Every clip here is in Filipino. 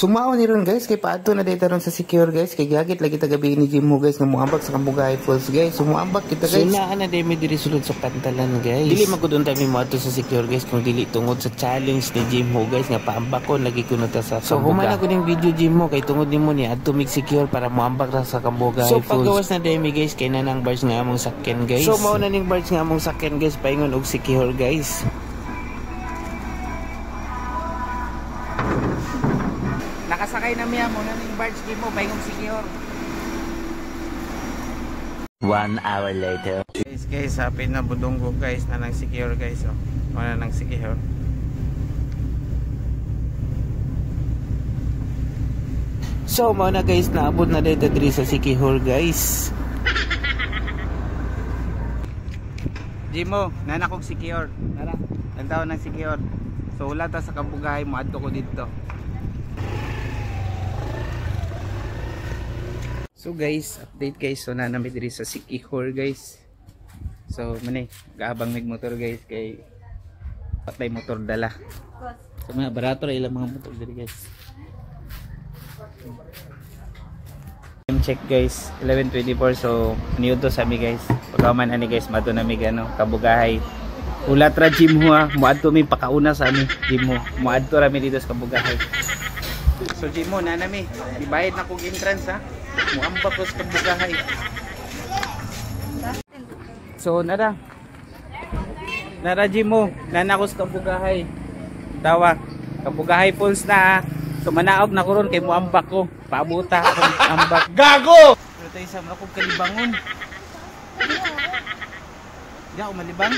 Sumao ni ron guys, kay paadto na data ron sa secure guys, kay gagit lagi tagabi ni Jim mo guys, nga muambak sa Kabugay Falls guys, sumuambak kita guys. Suna na demi diri sulod sa pantalan guys. Dili magudon ta mi moadto sa secure guys, kung dili tungod sa challenge ni Jim mo guys, nga paambak ko lagi ko ta sa Kabugay. So humana ko ning video Jim mo, kay tungod nimo ni adto mig secure para muambak ra sa Kabugay Falls. So paggawas na demi guys, kay nanang bars nga among sakyan guys. So mao na ning bars nga among sakyan guys, paingon og secure guys. Nakasakay na miya mo na ning barge di mo paingong secure. 1 hour later. Guys, happy na budunggo guys na nang secure guys. Oh. Wala nang secure. So mao na guys, naabot na dito diri sa secure guys. Jimo, nana kog secure. Tara, tantaw nang secure. So wala ta sa Kabugay, moadto ko dito. So guys, update guys, so nanami diri sa secure guys. So mani, gaabang mig motor guys kay patay motor dala. So mga barato ra ilang mga motor diri guys. Time check guys, 11:24. So niyo to sa mi guys. Pagkaman ani guys, mato na mi ano, Kabugahay. Ulat ra Jim ho ha, moadto mi pakauna sa ami Jim ho. Moadto ra mi dito sa Kabugahay. So Jim ho na nami, ibayad na kog entrance ha. Muambak ko sa Kabugahay. So nara Jim mo, nana ko sa Kabugahay. Dawa, Kabugahay Falls na. So manaog na ko ron kay muambak ko. Paabuta akong ambak. Gago! Pero tayo sa mga kong kalibangon. Hindi ako malibang.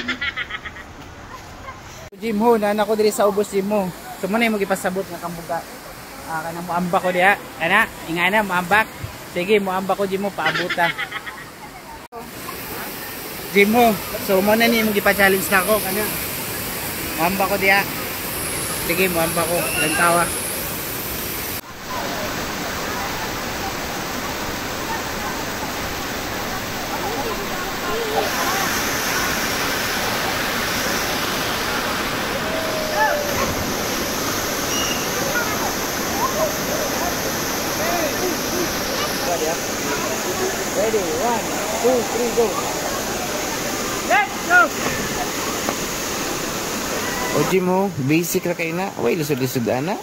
So Jim ho, nana ko diri sa ubos Jim mo. So muna yung magipasabot ng Kabuga. Kanang muambak ko diya. Ana, ingana muambak. Sige, muambak ko Jim mo, paabuta. Jim mo, so mo na niyo gipa-challenge na ako. Ano? Muambak ko diya. Sige, muambak ko. Lantawa. Ready, 1, 2, 3, go. Let's go! O Jim mo, basic ra kay na. Way lusod-lusod ana.